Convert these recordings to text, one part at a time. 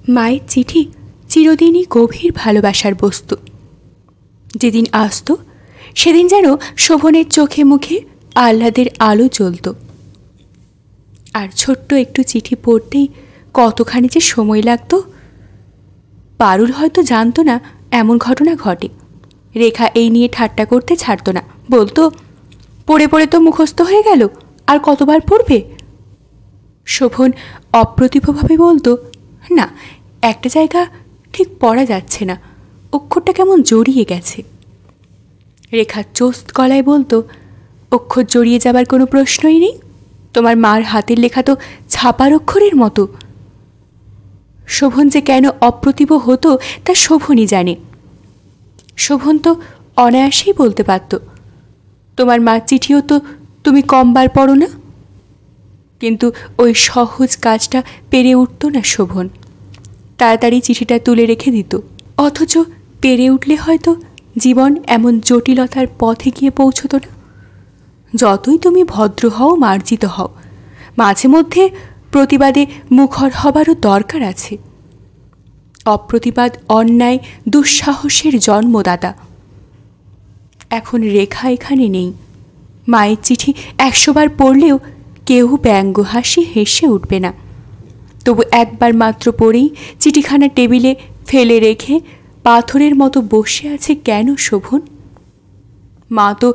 মায়ের চিঠি চিরদিনই গভীর ভালোবাসার বস্তু। যেদিন আসত সেদিন যেন শোভনের চোখে মুখে আহ্লাদের আলো জ্বলত। আর ছোট্ট একটু চিঠি পড়তেই কতখানি যে সময় লাগত। পারুল হয়তো জানতো না এমন ঘটনা ঘটে। রেখা এই নিয়ে ঠাট্টা করতে ছাড়ত না, বলতো, পড়ে পড়ে তো মুখস্থ হয়ে গেল, আর কতবার পড়বে? শোভন অপ্রতিভভাবে বলতো, না, একটা জায়গা ঠিক পড়া যাচ্ছে না, অক্ষরটা কেমন জড়িয়ে গেছে। রেখা চোস্ত গলায় বলতো, অক্ষর জড়িয়ে যাবার কোনো প্রশ্নই নেই, তোমার মার হাতের লেখা তো ছাপার অক্ষরের মতো। শোভন যে কেন অপ্রতিভ হতো তা শোভনই জানে। শোভন তো অনায়াসেই বলতে পারত, তোমার মার চিঠিও তো তুমি কমবার পড়ো না। কিন্তু ওই সহজ কাজটা পেরে উঠত না শোভন। তাড়াতাড়ি চিঠিটা তুলে রেখে দিত। অথচ পেরে উঠলে হয়তো জীবন এমন জটিলতার পথে গিয়ে পৌঁছত না। যতই তুমি ভদ্র হও, মার্জিত হও, মাঝে মধ্যে প্রতিবাদে মুখর হবারও দরকার আছে। অপ্রতিবাদ অন্যায় দুঃসাহসের জন্মদাতা। এখন রেখা এখানে নেই। মায়ের চিঠি 100 বার পড়লেও কেউ ব্যঙ্গ হাসি হেসে উঠবে না। তবু একবার মাত্র পড়েই চিঠিখানা টেবিলে ফেলে রেখে পাথরের মতো বসে আছে কেন শোভন? মা তো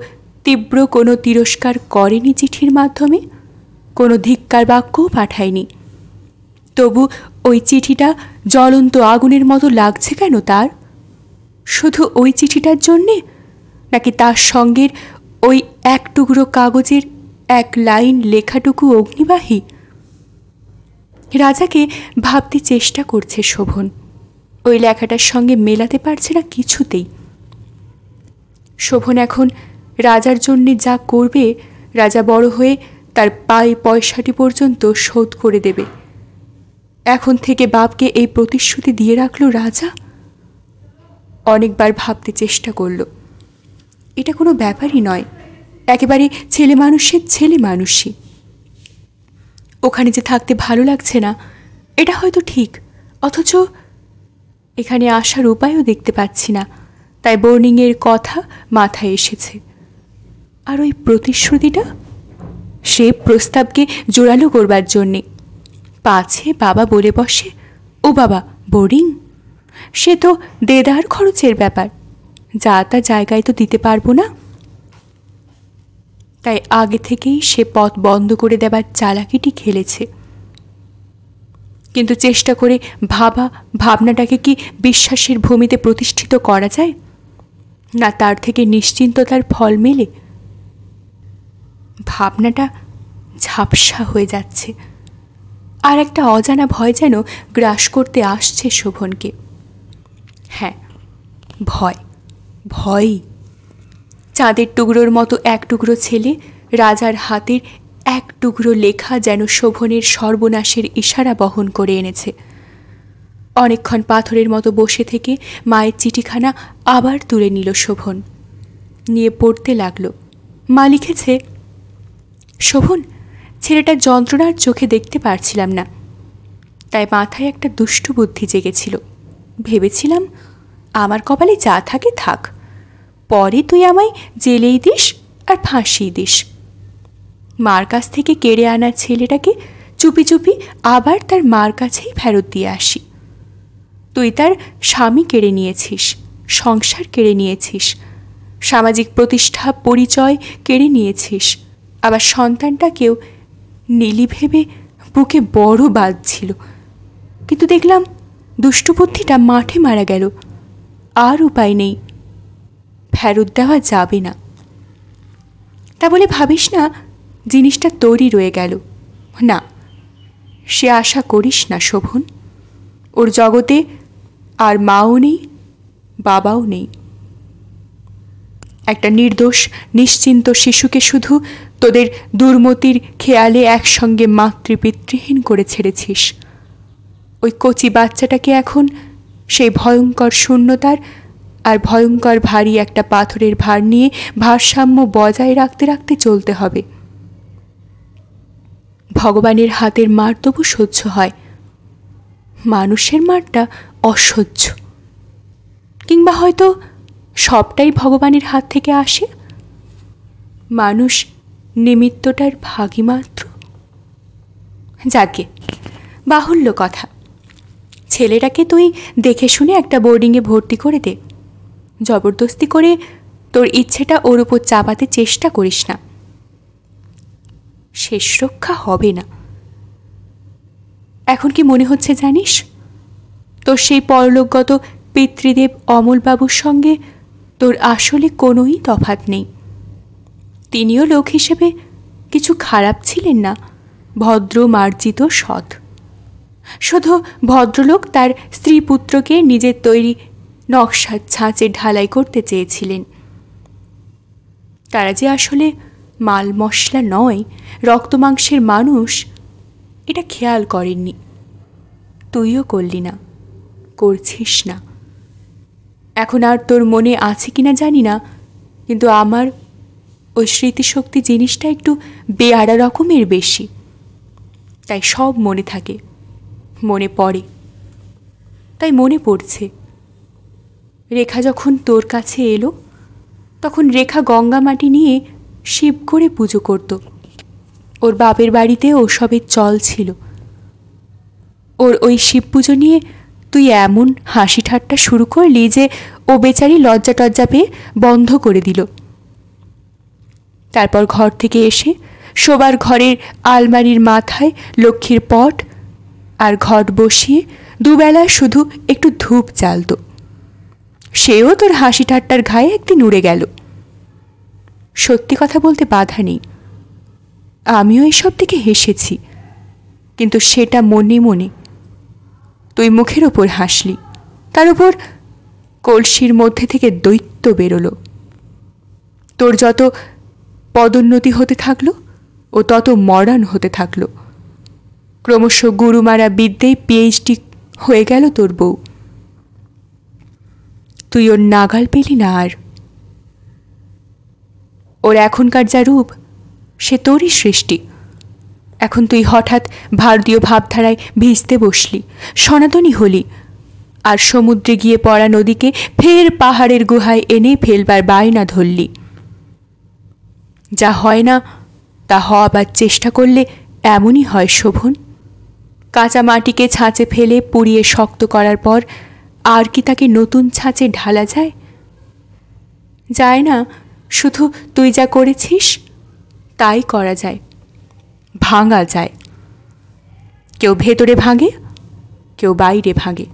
তীব্র কোনো তিরস্কার করেনি চিঠির মাধ্যমে, কোনো ধিক্কার বাক্যও পাঠায়নি। তবু ওই চিঠিটা জ্বলন্ত আগুনের মতো লাগছে কেন তার? শুধু ওই চিঠিটার জন্যে, নাকি তার সঙ্গের ওই এক টুকরো কাগজের এক লাইন লেখাটুকু অগ্নিবাহী? রাজাকে ভাবতে চেষ্টা করছে শোভন। ওই লেখাটার সঙ্গে মেলাতে পারছে না কিছুতেই। শোভন এখন রাজার জন্যে যা করবে, রাজা বড় হয়ে তার পায়ে পয়সাটি পর্যন্ত শোধ করে দেবে। এখন থেকে বাপকে এই প্রতিশ্রুতি দিয়ে রাখল রাজা। অনেকবার ভাবতে চেষ্টা করল, এটা কোনো ব্যাপারই নয়, একেবারে ছেলে মানুষের ছেলে মানুষই। ওখানে যে থাকতে ভালো লাগছে না এটা হয়তো ঠিক, অথচ এখানে আসার উপায়ও দেখতে পাচ্ছি না। তাই বোর্ডিংয়ের কথা মাথায় এসেছে। আর ওই প্রতিশ্রুতিটা, সে প্রস্তাবকে জোরালো করবার জন্যে। পাছে বাবা বলে বসে, ও বাবা, বোর্ডিং, সে তো দেদার খরচের ব্যাপার, যা তা জায়গায় তো দিতে পারবো না। তাই আগে থেকেই সে পথ বন্ধ করে দেবার চালাকিটি খেলেছে। কিন্তু চেষ্টা করে ভাবনাটাকে কি বিশ্বাসের ভূমিতে প্রতিষ্ঠিত করা যায় না? তার থেকে নিশ্চিন্ততার ফল মেলে? ভাবনাটা ঝাপসা হয়ে যাচ্ছে, আর একটা অজানা ভয় যেন গ্রাস করতে আসছে শোভনকে। হ্যাঁ, ভয়, ভয়ই। চাঁদের টুকরোর মতো এক টুকরো ছেলে, রাজার হাতের এক টুকরো লেখা যেন শোভনের সর্বনাশের ইশারা বহন করে এনেছে। অনেকক্ষণ পাথরের মতো বসে থেকে মায়ের চিঠিখানা আবার তুলে নিল শোভন। নিয়ে পড়তে লাগলো। মা লিখেছে, শোভন, ছেলেটার যন্ত্রণার চোখে দেখতে পারছিলাম না, তাই মাথায় একটা দুষ্টু বুদ্ধি জেগেছিল। ভেবেছিলাম, আমার কপালে যা থাকে থাক, পরে তুই আমায় জেলেই দিস আর ফাঁসিয়ে দিস। মার কাছ থেকে কেড়ে আনা ছেলেটাকে চুপি চুপি আবার তার মার কাছেই ফেরত দিয়ে আসি। তুই তার স্বামী কেড়ে নিয়েছিস, সংসার কেড়ে নিয়েছিস, সামাজিক প্রতিষ্ঠা পরিচয় কেড়ে নিয়েছিস, আবার সন্তানটাকেও নীলি ভেবে বুকে বড় বাজছিল। কিন্তু দেখলাম দুষ্টু বুদ্ধিটা মাঠে মারা গেল। আর উপায় নেই, ফেরত দেওয়া যাবে না। তা বলে ভাবিস না জিনিসটা তৈরি রয়ে গেল। না, সে আশা করিস না শোভন। ওর জগতে আর মাও নেই, বাবাও নেই। একটা নির্দোষ নিশ্চিন্ত শিশুকে শুধু তোদের দুর্মতির খেয়ালে একসঙ্গে মাতৃপিতৃহীন করে ছেড়েছিস। ওই কচি বাচ্চাটাকে এখন সেই ভয়ঙ্কর শূন্যতার আর ভয়ঙ্কর ভারী একটা পাথরের ভার নিয়ে ভারসাম্য বজায় রাখতে রাখতে চলতে হবে। ভগবানের হাতের মার তবু সহ্য হয়, মানুষের মারটা অসহ্য, কিংবা হয়তো সবটাই ভগবানের হাত থেকে আসে, মানুষ নিমিত্তটার ভাগী মাত্র। যাকে বাহুল্য কথা, ছেলেটাকে তুই দেখে শুনে একটা বোর্ডিংয়ে ভর্তি করে দে। জবরদস্তি করে তোর ইচ্ছেটা ওর উপর চাপাতে চেষ্টা করিস না, শেষ রক্ষা হবে না। এখন কি মনে হচ্ছে জানিস, তোর সেই পরলোকগত পিতৃদেব অমলবাবুর সঙ্গে তোর আসলে কোনোই তফাৎ নেই। তিনিও লোক হিসেবে কিছু খারাপ ছিলেন না, ভদ্র, মার্জিত, সৎ। শুধু ভদ্রলোক তার স্ত্রী পুত্রকে নিজের তৈরি নকশার ছাঁচে ঢালাই করতে চেয়েছিলেন। তারা যে আসলে মাল মশলা নয়, রক্তমাংসের মানুষ, এটা খেয়াল করেননি। তুইও করলি না, করছিস না। এখন আর তোর মনে আছে কিনা জানি না, কিন্তু আমার ওই স্মৃতিশক্তি জিনিসটা একটু বেয়াড়া রকমের বেশি, তাই সব মনে থাকে, মনে পড়ে। তাই মনে পড়ছে, রেখা যখন তোর কাছে এলো, তখন রেখা গঙ্গা মাটি নিয়ে শিব করে পুজো করত। ওর বাপের বাড়িতে ওসবের চল ছিল। ওর ওই শিব পুজো নিয়ে তুই এমন হাসি ঠাট্টা শুরু করলি যে ও বেচারি লজ্জা টজ্জা পেয়ে বন্ধ করে দিল। তারপর ঘর থেকে এসে শোবার ঘরের আলমারির মাথায় লক্ষ্মীর পট আর ঘট বসিয়ে দুবেলা শুধু একটু ধূপ জ্বালত। সেও তোর হাসি ঠাট্টার ঘায়ে একদিন উড়ে গেল। সত্যি কথা বলতে বাধা নেই, আমিও এসব থেকে হেসেছি, কিন্তু সেটা মনে মনে। তুই মুখের ওপর হাসলি, তার উপর কলসির মধ্যে থেকে দৈত্য বেরোলো। তোর যত পদোন্নতি হতে থাকলো, ও তত মডার্ন হতে থাকলো। ক্রমশ গুরুমারা বিদ্যেয় পিএইচডি হয়ে গেল তোর বউ। তুই ওর নাগাল পেলি না আর। ওর এখনকার যা রূপ, সে তোরই সৃষ্টি। এখন তুই হঠাৎ ভারতীয় ভাবধারায় ভিজতে বসলি, সনাতনী হলি, আর সমুদ্রে গিয়ে পড়া নদীকে ফের পাহাড়ের গুহায় এনে ফেলবার বায়না ধরলি। যা হয় না তা হওয়াবার চেষ্টা করলে এমনই হয় শোভন। কাঁচা মাটিকে ছাঁচে ফেলে পুড়িয়ে শক্ত করার পর আর কি তাকে নতুন ছাঁচে ঢালা যায়? যায় না। শুধু তুই যা করেছিস তাই করা যায়, ভাঙা যায়। কেউ ভেতরে ভাঙে, কেউ বাইরে ভাঙে।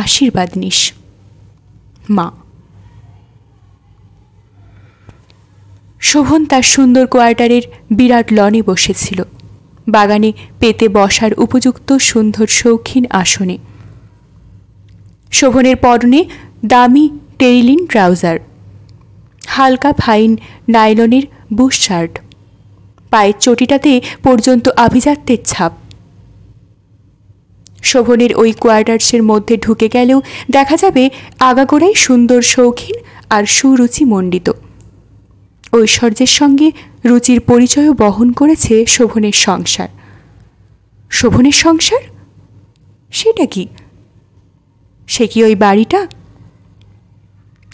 আশীর্বাদ নিস, মা। শোভন তার সুন্দর কোয়ার্টারের বিরাট লনে বসেছিল, বাগানে পেতে বসার উপযুক্ত সুন্দর শৌখিন আসনে। শোভনের পরনে দামি টেরিলিন ট্রাউজার, হালকা ফাইন নাইলনের বুশ শার্ট, পায়ের চটিটাতে পর্যন্ত আভিজাত্যের ছাপ। শোভনের ওই কোয়ার্টার্সের মধ্যে ঢুকে গেলেও দেখা যাবে আগাগোড়াই সুন্দর, শৌখিন আর সুরুচি মণ্ডিত। ঐশ্বর্যের সঙ্গে রুচির পরিচয়ও বহন করেছে শোভনের সংসার। শোভনের সংসার? সেটা কি? সে কি ওই বাড়িটা?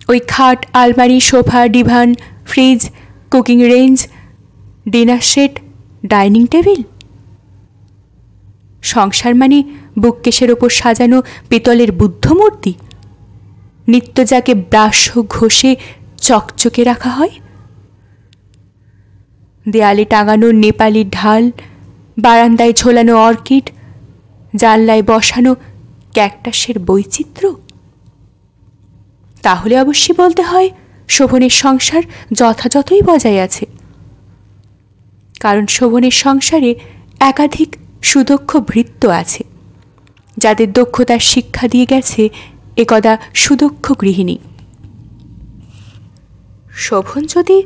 ওই খাট, আলমারি, sofa, divan, fridge, cooking range, dinner set, dining table? সংসার মানে বুককেশের ওপর সাজানো পিতলের বুদ্ধমূর্তি, নিত্য যাকে ব্রাশ ঘষে চকচকে রাখা হয়? দেয়ালে টাঙানো নেপালি ঢাল, বারান্দায় ঝোলানো অর্কিড, জানলায় বসানো ক্যাকটাসের বৈচিত্র্য? তাহলে অবশ্যই বলতে হয় শোভনের সংসার যথাযথই বজায় আছে। কারণ শোভনের সংসারে একাধিক সুদক্ষ ভৃত্য আছে, যাদের দক্ষতার শিক্ষা দিয়ে গেছে একদা সুদক্ষ গৃহিণী। শোভন যদি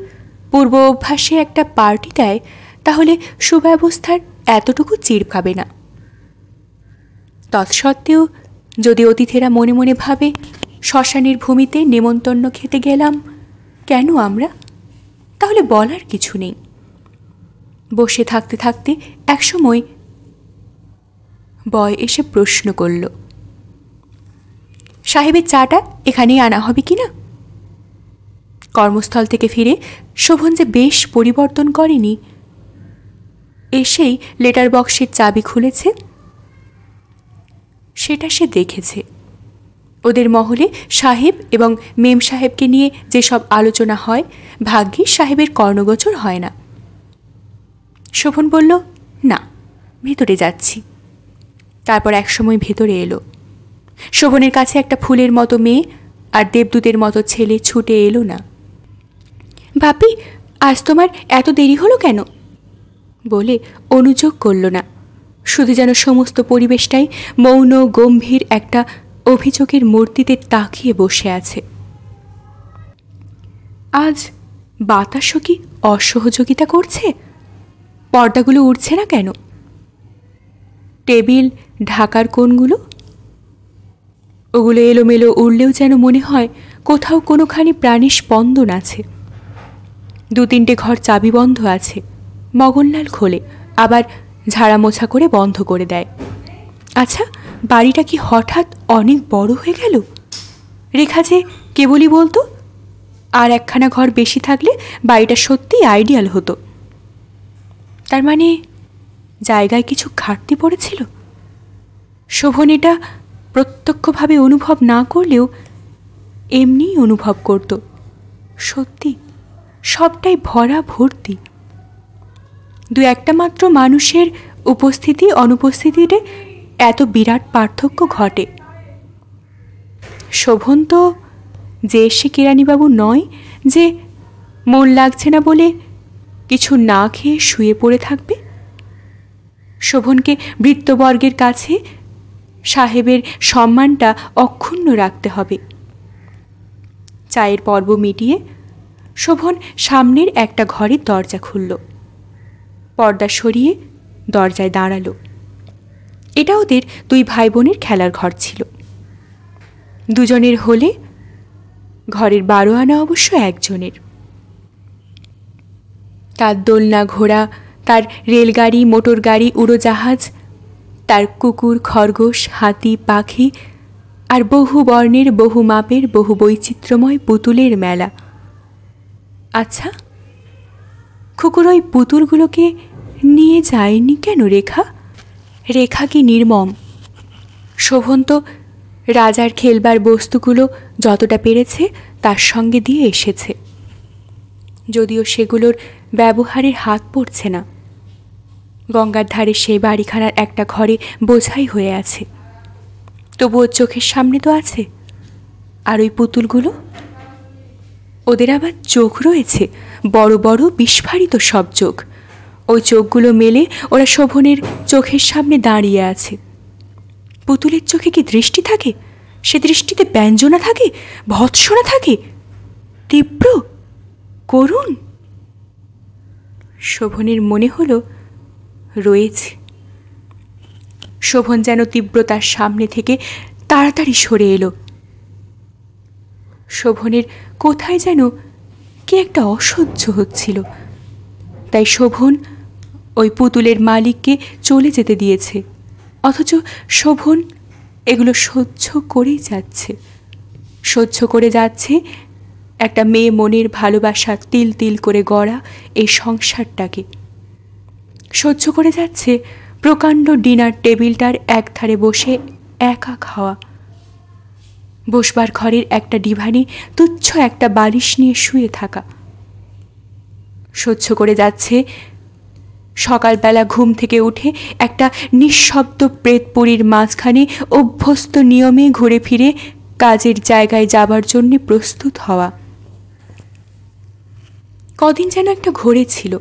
পূর্ব অভ্যাসে একটা পার্টি দেয়, তাহলে সুব্যবস্থার এতটুকু চির পাবে না। তৎসত্ত্বেও যদি অতিথিরা মনে মনে ভাবে শ্মশানের ভূমিতে নেমন্তন্ন খেতে গেলাম কেন আমরা, তাহলে বলার কিছু নেই। বসে থাকতে থাকতে একসময় বয় এসে প্রশ্ন করল, সাহেবের চাটা এখানেই আনা হবে কি না? কর্মস্থল থেকে ফিরে শোভন যে বেশ পরিবর্তন করেনি। এসেই লেটার বক্সের চাবি খুলেছে, সেটা সে দেখেছে। ওদের মহলে সাহেব এবং মেম সাহেবকে নিয়ে যেসব আলোচনা হয়, ভাগ্যিস সাহেবের কর্ণগোচর হয় না। শোভন বলল, না, ভেতরে যাচ্ছি। তারপর একসময় ভেতরে এলো। শোভনের কাছে একটা ফুলের মতো মেয়ে আর দেবদূতের মতো ছেলে ছুটে এলো না। বাপি, আজ তোমার এত দেরি হলো কেন? বলে অনুযোগ করল না, শুধু যেন সমস্ত পরিবেশটাই মৌন গম্ভীর একটা অভিযোগের মূর্তিতে তাকিয়ে বসে আছে। আজ বাতাসও কি অসহযোগিতা করছে? পর্দাগুলো উঠছে না কেন? টেবিল ঢাকার কোণগুলো, ওগুলো এলোমেলো উড়লেও যেন মনে হয় কোথাও কোনোখানি প্রাণী স্পন্দন আছে। 2-3টে ঘর চাবি বন্ধ আছে, মগনলাল খোলে, আবার ঝাড়া মোছা করে বন্ধ করে দেয়। আচ্ছা, বাড়িটা কি হঠাৎ অনেক বড় হয়ে গেল? রেখা যে কেবলই বলতো আর একখানা ঘর বেশি থাকলে বাড়িটা সত্যিই আইডিয়াল হতো। তার মানে জায়গায় কিছু ঘাটতি পড়েছিল। শোভন এটা প্রত্যক্ষভাবে অনুভব না করলেও এমনিই অনুভব করত, সত্যি সবটাই ভরা ভর্তি। 2-1টা মাত্র মানুষের উপস্থিতি অনুপস্থিতিতে এত বিরাট পার্থক্য ঘটে। শোভন তো যে সে কেরানিবাবু নয় যে মন লাগছে না বলে কিছু না খেয়ে শুয়ে পড়ে থাকবে। শোভনকে ভৃত্যবর্গের কাছে সাহেবের সম্মানটা অক্ষুণ্ণ রাখতে হবে। চায়ের পর্ব মিটিয়ে শোভন সামনের একটা ঘরের দরজা খুলল, পর্দা সরিয়ে দরজায় দাঁড়ালো। এটা ওদের 2 ভাই বোনের খেলার ঘর ছিল। দুজনের হলে ঘরের 12 আনা অবশ্য একজনের। তার দোলনা ঘোড়া, তার রেলগাড়ি, মোটর গাড়ি, উড়োজাহাজ, তার কুকুর, খরগোশ, হাতি, পাখি আর বহু বর্ণের, বহু মাপের, বহু বৈচিত্র্যময় পুতুলের মেলা। আচ্ছা, কুকুর ওই পুতুলগুলোকে নিয়ে যায়নি কেন রেখা? রেখা কি নির্মম? শোভন তো রাজার খেলবার বস্তুগুলো যতটা পেরেছে তার সঙ্গে দিয়ে এসেছে, যদিও সেগুলোর ব্যবহারের হাত পড়ছে না। গঙ্গার ধারে সেই বাড়িখানার একটা ঘরে বোঝাই হয়ে আছে, তবুও চোখের সামনে তো আছে। আর ওই পুতুলগুলো, ওদের আবার চোখ রয়েছে, বড় বড় বিস্ফারিত সব চোখ। ওই চোখগুলো মেলে ওরা শোভনের চোখের সামনে দাঁড়িয়ে আছে। পুতুলের চোখে কি দৃষ্টি থাকে? সে দৃষ্টিতে ব্যঞ্জনা থাকে, ভৎসনা থাকে, তীব্র, করুণ। শোভনের মনে হলো রয়েছে। শোভন যেন তীব্রতার সামনে থেকে তাড়াতাড়ি সরে এলো। শোভনের কোথায় যেন কি একটা অসহ্য হচ্ছিল, তাই শোভন ওই পুতুলের মালিককে চলে যেতে দিয়েছে। অথচ শোভন এগুলো সহ্য করেই যাচ্ছে, সহ্য করে যাচ্ছে একটা মেয়ে মনের ভালোবাসা তিল তিল করে গড়া এই সংসারটাকে। সহ্য করে যাচ্ছে প্রকাণ্ড ডিনার টেবিলটার একধারে বসে একা খাওয়া, বসবার ঘরের একটা ডিভানে তুচ্ছ একটা বালিশ নিয়ে শুয়ে থাকা। সহ্য করে যাচ্ছে সকালবেলা ঘুম থেকে উঠে একটা নিঃশব্দ প্রেতপুরীর মাঝখানে অভ্যস্ত নিয়মে ঘুরে ফিরে কাজের জায়গায় যাবার জন্য প্রস্তুত হওয়া। কদিন যেন একটা ঘুরেছিল,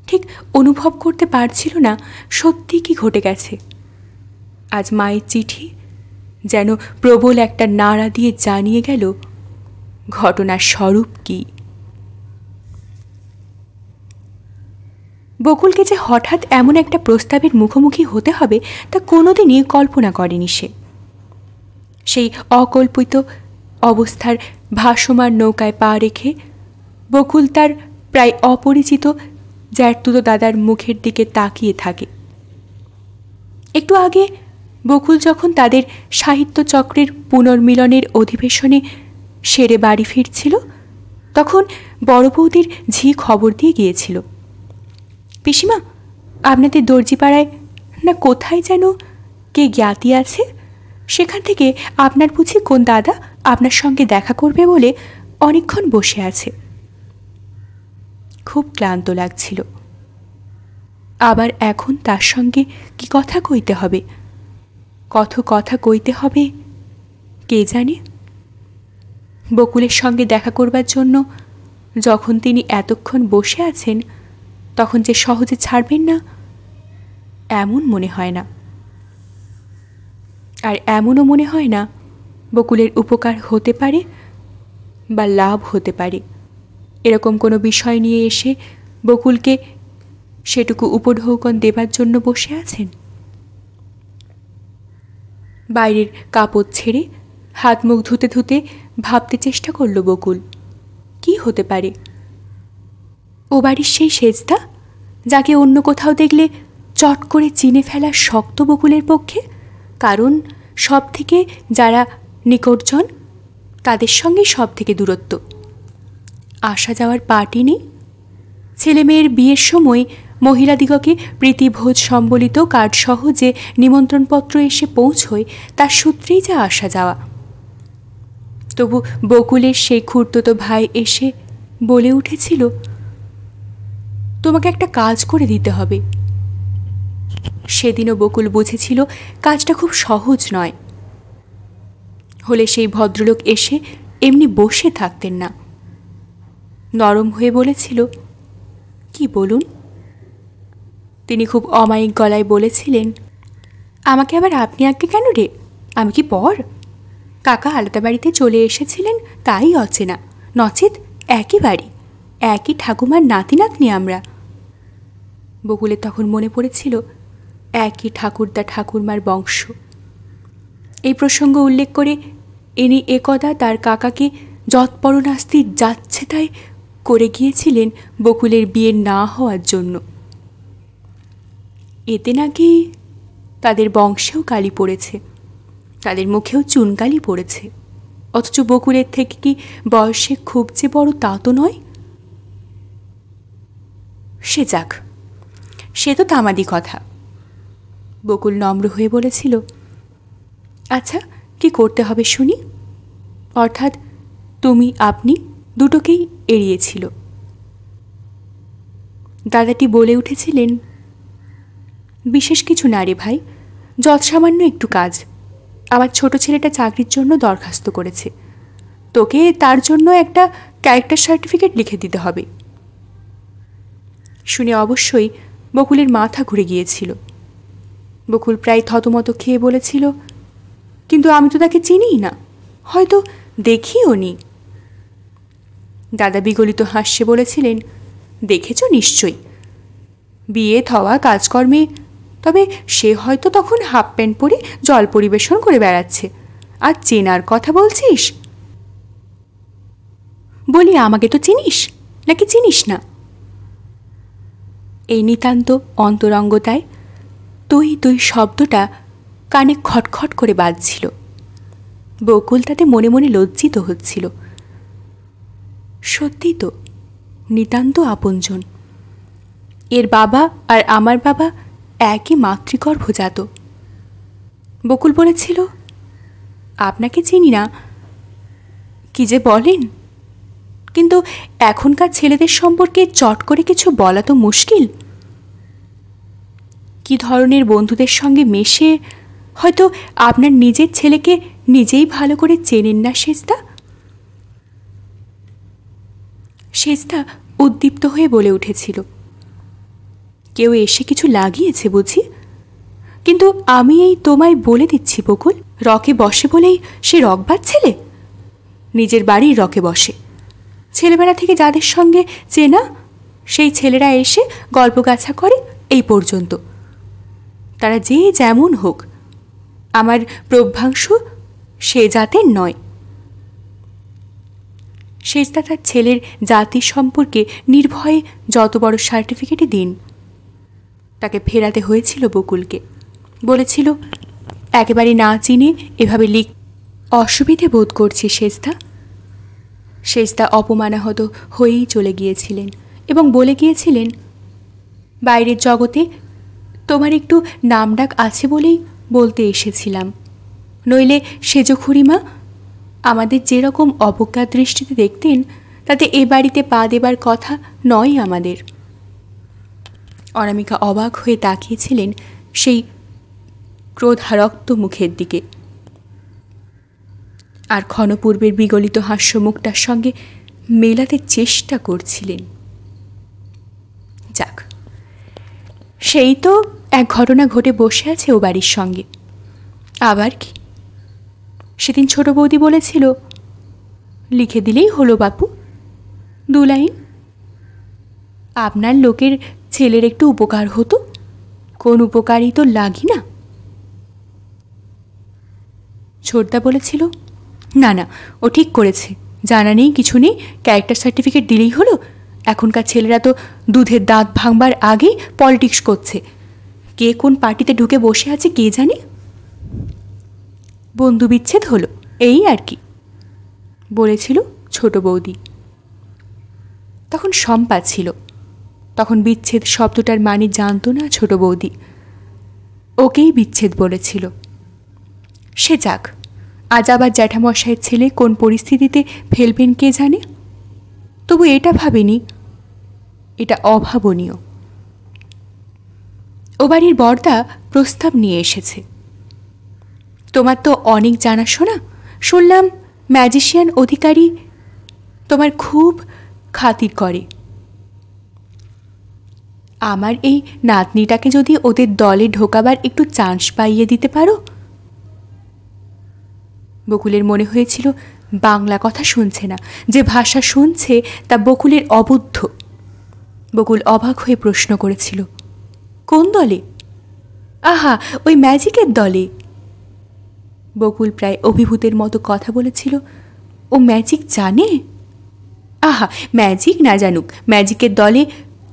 ঠিক অনুভব করতে পারছিল না সত্যি কি ঘটে গেছে। আজ মায়ের চিঠি যেন প্রবল একটা নাড়া দিয়ে জানিয়ে গেল ঘটনার স্বরূপ কি। বকুলকে যে হঠাৎ এমন একটা প্রস্তাবের মুখোমুখি হতে হবে তা কোনোদিনই কল্পনা করেনি সে। সেই অকল্পিত অবস্থার ভাসমান নৌকায় পা রেখে বকুল তার প্রায় অপরিচিত জ্যাঠতুতো দাদার মুখের দিকে তাকিয়ে থাকে। একটু আগে বকুল যখন তাদের সাহিত্য চক্রের পুনর্মিলনের অধিবেশনে সেরে বাড়ি ফিরছিল, তখন বড় বৌদির ঝি খবর দিয়ে গিয়েছিল, পিসিমা, আপনাদের দর্জিপাড়ায় না কোথায় যেন কে জ্ঞাতি আছে, সেখান থেকে আপনার বুঝি কোন দাদা আপনার সঙ্গে দেখা করবে বলে অনেকক্ষণ বসে আছে। খুব ক্লান্ত লাগছিল। আবার এখন তার সঙ্গে কি কথা কইতে হবে, কত কথা কইতে হবে কে জানে। বকুলের সঙ্গে দেখা করবার জন্য যখন তিনি এতক্ষণ বসে আছেন, তখন যে সহজে ছাড়বেন না এমন মনে হয় না। আর এমনও মনে হয় না বকুলের উপকার হতে পারে বা লাভ হতে পারে, এরকম কোনো বিষয় নিয়ে এসে বকুলকে সেটুকু উপঢৌকন দেবার জন্য বসে আছেন। বাইরের কাপড় ছেড়ে হাত মুখ ধুতে ধুতে ভাবতে চেষ্টা করল বকুল, কি হতে পারে। ও বাড়ির সেই সেজদা, যাকে অন্য কোথাও দেখলে চট করে চিনে ফেলা শক্ত বকুলের পক্ষে, কারণ সব থেকে যারা নিকটজন তাদের সঙ্গে সব থেকে দূরত্ব, আসা যাওয়ার পার্টি নেই। ছেলে মেয়ের বিয়ের সময় মহিলাদিগকে প্রীতিভোজ সম্বলিত কার্ডসহ যে নিমন্ত্রণপত্র এসে পৌঁছয়, তার সূত্রেই যা আসা যাওয়া। তবু বকুলের সেই খুড়তুতো ভাই এসে বলে উঠেছিল, তোমাকে একটা কাজ করে দিতে হবে। সেদিনও বকুল বুঝেছিল কাজটা খুব সহজ নয়, হলে সেই ভদ্রলোক এসে এমনি বসে থাকতেন না। নরম হয়ে বলেছিল, কি বলুন। তিনি খুব অমায়িক গলায় বলেছিলেন, আমাকে আবার আপনি আগে কেন রে, আমি কি পর? কাকা আলাদা বাড়িতে চলে এসেছিলেন তাই অচেনা, নচেত একই বাড়ি, একই ঠাকুমার নাতি নাতনি আমরা। বকুলের তখন মনে পড়েছিল একই ঠাকুরদা ঠাকুরমার বংশ। এই প্রসঙ্গ উল্লেখ করে ইনি একদা তার কাকাকে যৎপরণাস্তি যাচ্ছে তাই করে গিয়েছিলেন বকুলের বিয়ে না হওয়ার জন্য। এতে নাকি তাদের বংশেও কালি পড়েছে, তাদের মুখেও চুনকালি পড়েছে, অথচ বকুলের থেকে কি বয়সে খুব যে বড় তা তো নয়। সে যাক, সে তো তামাদি কথা। বকুল নম্র হয়ে বলেছিল, আচ্ছা কি করতে হবে শুনি। অর্থাৎ তুমি আপনি দুটোকেই এড়িয়েছিল। দাদাটি বলে উঠেছিলেন, বিশেষ কিছু না রে ভাই, যৎসামান্য একটু কাজ। আমার ছোট ছেলেটা চাকরির জন্য দরখাস্ত করেছে, তোকে তার জন্য একটা ক্যারেক্টার সার্টিফিকেট লিখে দিতে হবে। শুনে অবশ্যই বকুলের মাথা ঘুরে গিয়েছিল। বকুল প্রায় থতমত খেয়ে বলেছিল, কিন্তু আমি তো তাকে চিনিই না, হয়তো দেখিও নি। দাদা বিগলিত হাস্যে বলেছিলেন, দেখেছ নিশ্চয়ই, বিয়ে থওয়া কাজকর্মে, তবে সে হয়তো তখন হাফ প্যান্ট পরে জল পরিবেশন করে বেড়াচ্ছে, আর চেনার কথা বলছিস। বলি, আমাকে তো চিনিস নাকি চিনিস না? এই নিতান্ত অন্তরঙ্গতায় তুই তুই শব্দটা কানে খটখট করে বাজছিল। বকুল তাতে মনে মনে লজ্জিত হচ্ছিল। সত্যি তো, নিতান্ত আপনজন। এর বাবা আর আমার বাবা একই মাতৃগর্ভজাত। বকুল বলেছিল, আপনাকে চিনি না। কি যে বলেন, কিন্তু এখনকার ছেলেদের সম্পর্কে চট করে কিছু বলা তো মুশকিল। কি ধরনের বন্ধুদের সঙ্গে মেশে হয়তো আপনার নিজের ছেলেকে নিজেই ভালো করে চেনেন না সেজদা। সেজদা উদ্দীপ্ত হয়ে বলে উঠেছিল, কেউ এসে কিছু লাগিয়েছে বুঝি, কিন্তু আমি এই তোমায় বলে দিচ্ছি বকুল, রকে বসে বলেই সে রকবার ছেলে। নিজের বাড়ির রকে বসে, ছেলেবেলা থেকে যাদের সঙ্গে চেনা সেই ছেলেরা এসে গল্পগাছা করে এই পর্যন্ত। তারা যে যেমন হোক, আমার প্রভ্রাংশু সে জাতের নয়। সেজদা তার ছেলের জাতি সম্পর্কে নির্ভয়ে যত বড় সার্টিফিকেটই দিন, তাকে ফেরাতে হয়েছিল বকুলকে। বলেছিল একেবারে না চিনে এভাবে লিখ অসুবিধে বোধ করছি সেজদা। সেজদা অপমানাহত হয়েই চলে গিয়েছিলেন এবং বলে গিয়েছিলেন, বাইরের জগতে তোমার একটু নামডাক আছে বলেই বলতে এসেছিলাম, নইলে সেজ খুড়িমা আমাদের যেরকম অবজ্ঞার দৃষ্টিতে দেখতেন তাতে এ বাড়িতে পা দেবার কথা নয় আমাদের। অনামিকা অবাক হয়ে তাকিয়েছিলেন সেই ক্রোধারক্ত মুখের দিকে, আর ক্ষণপূর্বের বিগলিত হাস্যমুখটার সঙ্গে মেলাতে চেষ্টা করছিলেন। যাক, সেই তো এক ঘটনা ঘটে বসে আছে ও বাড়ির সঙ্গে। আবার কি, সেদিন ছোট বৌদি বলেছিল, লিখে দিলেই হলো বাপু, 2 লাইন। আপনার লোকের ছেলের একটু উপকার হতো, কোন উপকারই তো লাগি না। ছোটদা বলেছিল, না না, ও ঠিক করেছে, জানা নেই কিছু নেই, ক্যারেক্টার সার্টিফিকেট দিলেই হলো। এখনকার ছেলেরা তো দুধের দাঁত ভাঙবার আগেই পলিটিক্স করছে, কে কোন পার্টিতে ঢুকে বসে আছে কে জানে। বন্ধু বিচ্ছেদ হলো, এই আর কি, বলেছিল ছোট বৌদি। তখন শম্পা ছিল, তখন বিচ্ছেদ শব্দটার মানে জানতো না ছোট বৌদি, ওকেই বিচ্ছেদ বলেছিল। সে যাক, আজ আবার জ্যাঠামশাইয়ের ছেলে কোন পরিস্থিতিতে ফেলবেন কে জানে। তবু এটা ভাবেনি, এটা অভাবনীয়। ও বাড়ির বড়দা প্রস্তাব নিয়ে এসেছে। তোমার তো অনেক জানাশোনা, শুনলাম ম্যাজিশিয়ান অধিকারী তোমার খুব খাতির করে। আমার এই নাতনিটাকে যদি ওদের দলে ঢোকাবার একটু চান্স পাইয়ে দিতে পারো। বকুলের মনে হয়েছিল বাংলা কথা শুনছে না, যে ভাষা শুনছে তা বকুলের অবুদ্ধ। বকুল অবাক হয়ে প্রশ্ন করেছিল, কোন দলে? আহা, ওই ম্যাজিকের দলে। বকুল প্রায় অভিভূতের মতো কথা বলেছিল, ও ম্যাজিক জানে? আহা, ম্যাজিক না জানুক, ম্যাজিকের দলে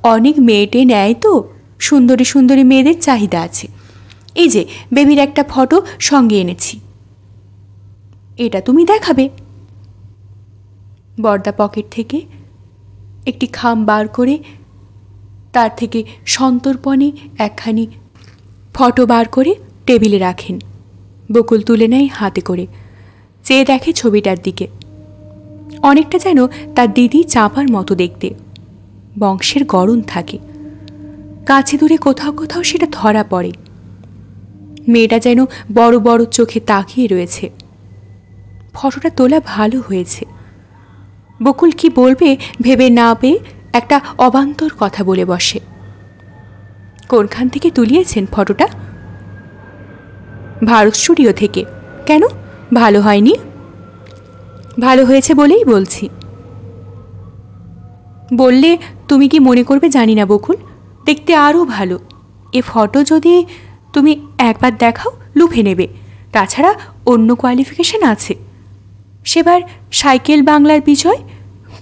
অনেক মেয়েটে নেয় তো, সুন্দরী সুন্দরী মেয়েদের চাহিদা আছে। এই যে বেবির একটা ফটো সঙ্গে এনেছি, এটা তুমি দেখাবে। বড়দা পকেট থেকে একটি খাম বার করে তার থেকে সন্তর্পণে একখানি ফটো বার করে টেবিলে রাখেন। বকুল তুলে নেয় হাতে করে, চেয়ে দেখে ছবিটার দিকে। অনেকটা যেন তার দিদি চাঁপার মতো দেখতে, বংশের গড়ন থাকে, কাছে দূরে কোথাও কোথাও সেটা ধরা পড়ে। মেয়েটা যেন বড় বড় চোখে তাকিয়ে রয়েছে। ফটোটা তোলা ভালো হয়েছে। বকুল কি বলবে ভেবে না পেয়ে একটা অবান্তর কথা বলে বসে, কোনখান থেকে তুলিয়েছেন ফটোটা? ভারত স্টুডিও থেকে। কেন, ভালো হয়নি? ভালো হয়েছে বলেই বলছি। বললে তুমি কি মনে করবে জানি না বকুল, দেখতে আরও ভালো। এ ফটো যদি তুমি একবার দেখাও লুফে নেবে। তাছাড়া অন্য কোয়ালিফিকেশন আছে। সেবার সাইকেল বাংলার বিজয়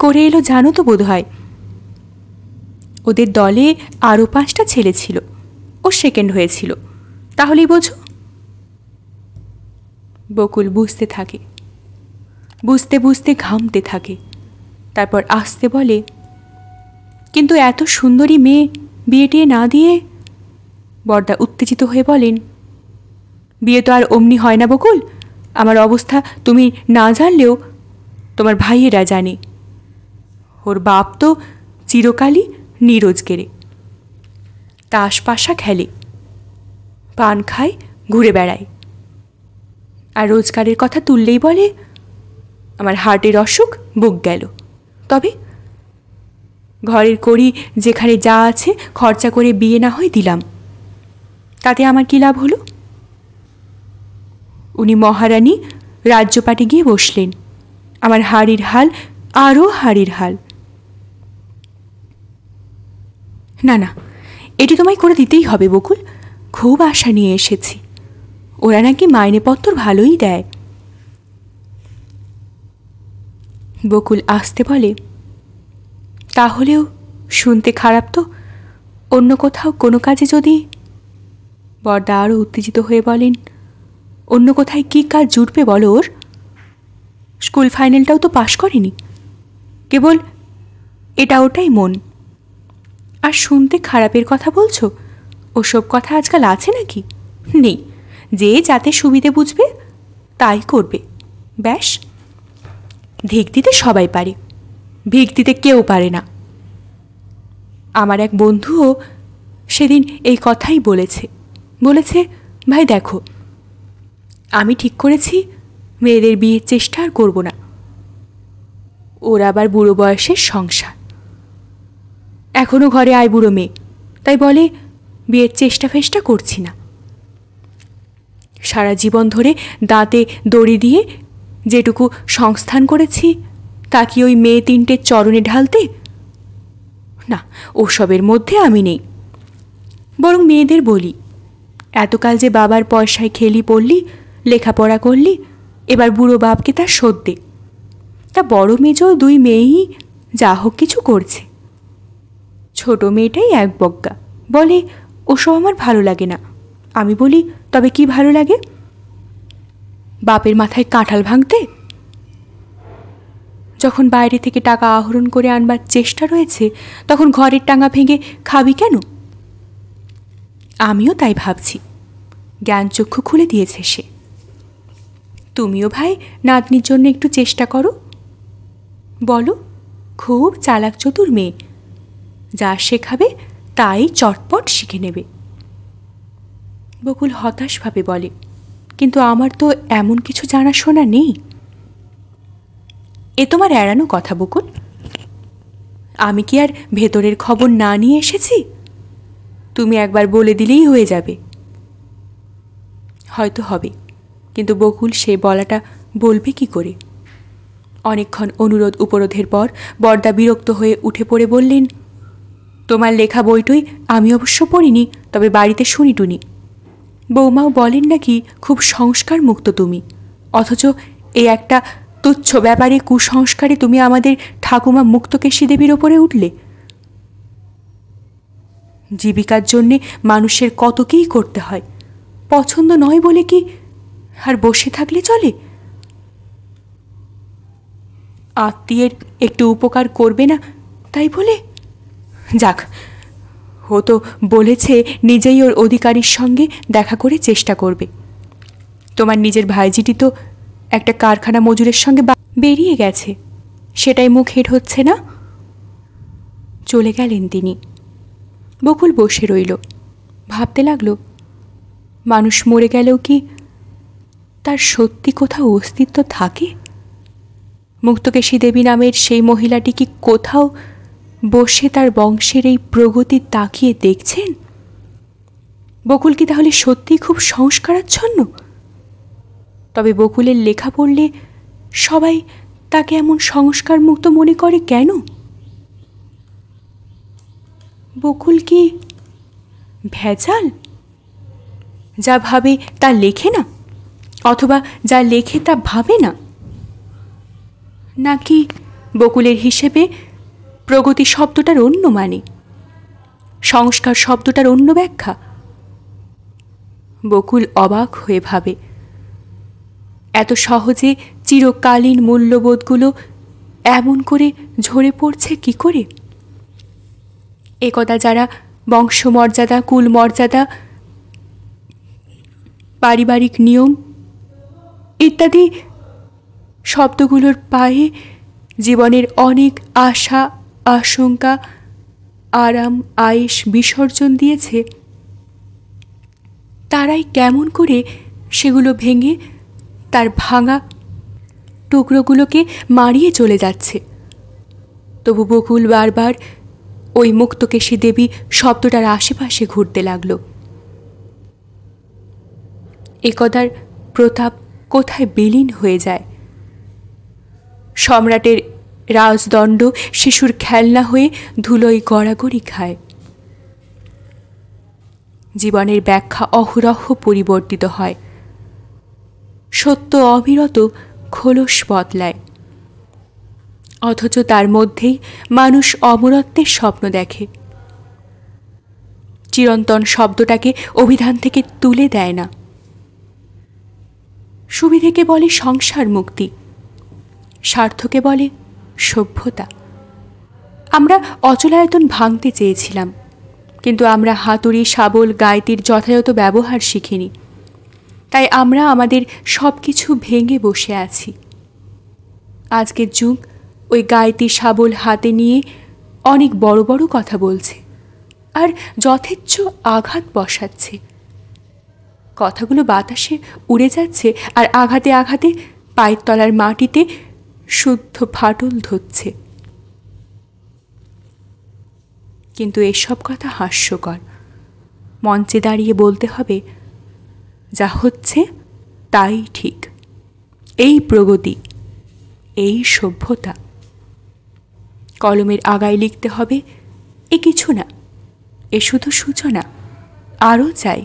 করে এলো জানো তো বোধ হয়। ওদের দলে আরও 5টা ছেলে ছিল, ও সেকেন্ড হয়েছিল, তাহলেই বোঝো। বকুল বুঝতে থাকে, বুঝতে বুঝতে ঘামতে থাকে, তারপর আসতে বলে, কিন্তু এত সুন্দরী মেয়ে বিয়ে টিয়ে না দিয়ে। বড়দা উত্তেজিত হয়ে বলেন, বিয়ে তো আর অমনি হয় না বকুল। আমার অবস্থা তুমি না জানলেও তোমার ভাইয়েরা জানে। ওর বাপ তো চিরকালই নিরোজগেরে, তাস পাশা খেলে, পান খায়, ঘুরে বেড়ায়, আর রোজগারের কথা তুললেই বলে আমার হার্টের অসুখ, বুক গেল। তবে ঘরের কড়ি যেখানে যা আছে খরচা করে বিয়ে না হয় দিলাম, তাতে আমার কী লাভ হলো? উনি মহারানী রাজ্যপাটে গিয়ে বসলেন, আমার হাড়ির হাল আরও হাড়ির হাল। না না, এটি তোমায় করে দিতেই হবে বকুল, খুব আশা নিয়ে এসেছি। ওরা নাকি মাইনেপত্র ভালোই দেয়। বকুল আসতে বলে, তাহলেও শুনতে খারাপ তো, অন্য কোথাও কোনো কাজে যদি। বরদা আরও উত্তেজিত হয়ে বলেন, অন্য কোথায় কী কাজ জুটবে বলো ওর? স্কুল ফাইনালটাও তো পাশ করেনি, কেবল এটা ওটাই মন। আর শুনতে খারাপের কথা বলছো, ওসব কথা আজকাল আছে নাকি? নেই, যে যাতে সুবিধে বুঝবে তাই করবে, ব্যাস। ধিক দিতে সবাই পারে, ভিক দিতে কেউ পারে না। আমার এক বন্ধুও সেদিন এই কথাই বলেছে। ভাই দেখো, আমি ঠিক করেছি মেয়েদের বিয়ের চেষ্টা আর করব না। ওর আবার বুড়ো বয়সের সংসার, এখনও ঘরে আয় বুড়ো মেয়ে, তাই বলে বিয়ের চেষ্টা ফেষ্টা করছি না। সারা জীবন ধরে দাঁতে দড়ি দিয়ে যেটুকু সংস্থান করেছি তা কি ওই মেয়ে তিনটের চরণে ঢালতে? না, ওসবের মধ্যে আমি নেই। বরং মেয়েদের বলি, এতকাল যে বাবার পয়সায় খেলি পড়লি, লেখাপড়া করলি, এবার বুড়ো বাপকে তার শোধ দে। তা বড় মেজো দুই মেয়েই যা হোক কিছু করছে। ছোট মেয়েটাই এক বজ্ঞা, বলে ওসব আমার ভালো লাগে না। আমি বলি, তবে কি ভালো লাগে? বাপের মাথায় কাঁঠাল ভাঙতে? যখন বাইরে থেকে টাকা আহরণ করে আনবার চেষ্টা রয়েছে, তখন ঘরের টাঙা ভেঙে খাবি কেন? আমিও তাই ভাবছি। জ্ঞানচক্ষু খুলে দিয়েছে সে। তুমিও ভাই নাতনির জন্য একটু চেষ্টা করো। বলো, খুব চালাক চতুর মেয়ে, যা শেখাবে তাই চটপট শিখে নেবে। বকুল হতাশভাবে বলে, কিন্তু আমার তো এমন কিছু জানাশোনা নেই। এ তোমার এড়ানো কথা বকুল। আমি কি আর ভেতরের খবর না নিয়ে এসেছি? তুমি একবার বলে দিলেই হয়ে যাবে। হয়তো হবে, কিন্তু বকুল সে বলাটা বলবে কি করে? অনেকক্ষণ অনুরোধ উপরোধের পর বরদা বিরক্ত হয়ে উঠে পড়ে বললেন, তোমার লেখা বইটই আমি অবশ্য পড়িনি, তবে বাড়িতে শুনি টুনি। বৌমাও বলেন নাকি খুব সংস্কার মুক্ত তুমি, অথচ এই একটা তুচ্ছ ব্যাপারে কুসংস্কারে তুমি আমাদের ঠাকুমা মুক্তকেশী দেবীর ওপরে উঠলে। জীবিকার জন্যে মানুষের কত কী করতে হয়, পছন্দ নয় বলে কি আর বসে থাকলে চলে? আত্মীয়ের একটু উপকার করবে না তাই বলে? যাক, ও তো বলেছে নিজেই ওর অধিকারীর সঙ্গে দেখা করে চেষ্টা করবে। তোমার নিজের ভাইজিটি তো একটা কারখানা মজুরের সঙ্গে বেরিয়ে গেছে, সেটাই মুখ হেঁট হচ্ছে না। চলে গেলেন তিনি। বকুল বসে রইল, ভাবতে লাগলো, মানুষ মরে গেলেও কি তার সত্যি কোথাও অস্তিত্ব থাকে? মুক্তকেশী দেবী নামের সেই মহিলাটি কি কোথাও বসে তার বংশের এই প্রগতি তাকিয়ে দেখছেন? বকুল কি তাহলে সত্যিই খুব সংস্কারাচ্ছন্ন? তবে বকুলের লেখা পড়লে সবাই তাকে এমন সংস্কার মুক্ত মনে করে কেন? বকুল কি ভেজাল? যা ভাবে তা লেখে না, অথবা যা লেখে তা ভাবে না? নাকি বকুলের হিসেবে প্রগতি শব্দটার অন্য মানে, সংস্কার শব্দটার অন্য ব্যাখ্যা? বকুল অবাক হয়ে ভাবে, এত সহজে চিরকালীন মূল্যবোধগুলো এমন করে ঝরে পড়ছে কি করে? একদা যারা বংশমর্যাদা, কুলমর্যাদা, পারিবারিক নিয়ম ইত্যাদি শব্দগুলোর পায়ে জীবনের অনেক আশা, আশঙ্কা, আরাম, আয়েশ বিসর্জন দিয়েছে, তারাই কেমন করে সেগুলো ভেঙে তার ভাঙা টুকরোগুলোকে মারিয়ে চলে যাচ্ছে। তবু বকুল বারবার ওই মুক্তকেশী দেবী শব্দটার আশেপাশে ঘুরতে লাগল। একদার প্রতাপ কোথায় বিলীন হয়ে যায়, সম্রাটের রাজদণ্ড শিশুর খেলনা হয়ে ধুলোয় গড়াগড়ি খায়। জীবনের ব্যাখ্যা অহরহ পরিবর্তিত হয়, সত্য অবিরত খোলস বদলায়, অথচ তার মধ্যেই মানুষ অমরত্বের স্বপ্ন দেখে। চিরন্তন শব্দটাকে অভিধান থেকে তুলে দেয় না। সুবিধেকে বলে সংসার মুক্তি, স্বার্থকে বলে সভ্যতা। আমরা অচলায়তন ভাঙতে চেয়েছিলাম, কিন্তু আমরা হাতুড়ি, শাবল, গাইতির যথাযথ ব্যবহার শিখিনি। তাই আমরা আমাদের সব কিছু ভেঙে বসে আছি। আজকের যুগ ওই গাইতি, শাবল হাতে নিয়ে অনেক বড় বড় কথা বলছে আর যথেচ্ছ আঘাত বসাচ্ছে। কথাগুলো বাতাসে উড়ে যাচ্ছে আর আঘাতে আঘাতে পায়ের তলার মাটিতে শুদ্ধ ফাটল ধরছে। কিন্তু এসব কথা হাস্যকর। মঞ্চে দাঁড়িয়ে বলতে হবে, যা হচ্ছে তাই ঠিক, এই প্রগতি, এই সভ্যতা। কলমের আগায় লিখতে হবে, এ কিছু না, এ শুধু সূচনা, আরও চাই,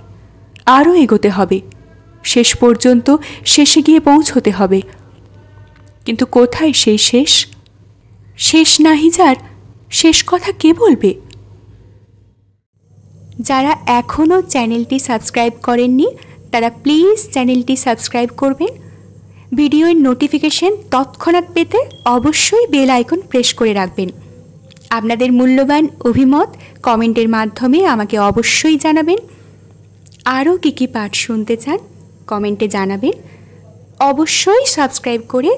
আরও এগোতে হবে, শেষ পর্যন্ত শেষে গিয়ে পৌঁছতে হবে। কিন্তু কোথায় সেই শেষ? শেষ নাহি যার, শেষ কথা কে বলবে? যারা এখনও চ্যানেলটি সাবস্ক্রাইব করেননি তারা প্লিজ চ্যানেলটি সাবস্ক্রাইব করবেন। ভিডিওর নোটিফিকেশন তৎক্ষণাৎ পেতে অবশ্যই বেল আইকন প্রেস করে রাখবেন। আপনাদের মূল্যবান অভিমত কমেন্টের মাধ্যমে আমাকে অবশ্যই জানাবেন। আরও কী কী পাঠ শুনতে চান কমেন্টে জানাবেন। অবশ্যই সাবস্ক্রাইব করে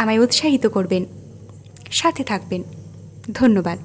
আমায় উৎসাহিত করবেন, সাথে থাকবেন। ধন্যবাদ।